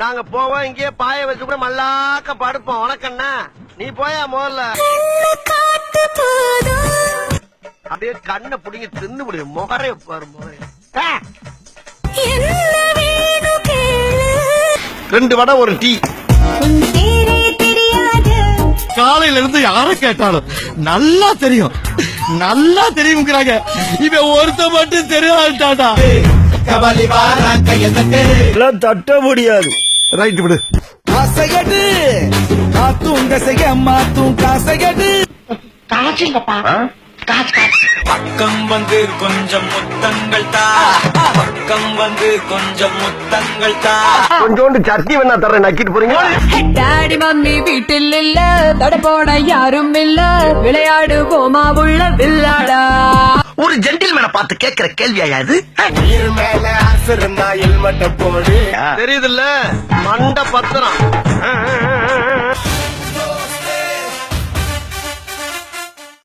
நாங்க போவோம் இங்கே பாய வச்சு கூட மல்லாக்க படுப்போம். உனக்கண்ணா நீ போயா முதல்ல. அப்படியே கண்ணை புடிங்க தின்னு முடியும். முகரை பாரு முகரை. 2 வடை ஒரு டீ. காலையில இருந்து யார கேட்டாலும் நல்லா தெரியும் நல்லா தெரியுங்கிறாங்க. இவன் ஒருத்த மட்டும் தெரியாதாடா. தட்ட முடியாது. ரைட் விடு. காசையடு காத்தும் கசைய மாத்தும் காசையடு காசுங்கப்பா. பக்கம் வந்து கொஞ்சம் முத்தங்கள் தா, பக்கம் வந்து கொஞ்சம் முத்தங்கள் தா. கொஞ்சோண்டு சட்னி வேணா தர்றேன், நக்கிட்டு போறீங்க. டாடி மம்மி வீட்டில் இல்ல, தட போட யாரும் இல்ல, விளையாடுவோமா உள்ள வில்லாடா. ஒரு ஜென்டில்மேனை பார்த்து கேட்கிற கேள்வியா இது? மேல ஆசை இருந்தா ஹெல்மெட்ட போடு. தெரியுதுல்ல மண்ட பத்திரம்.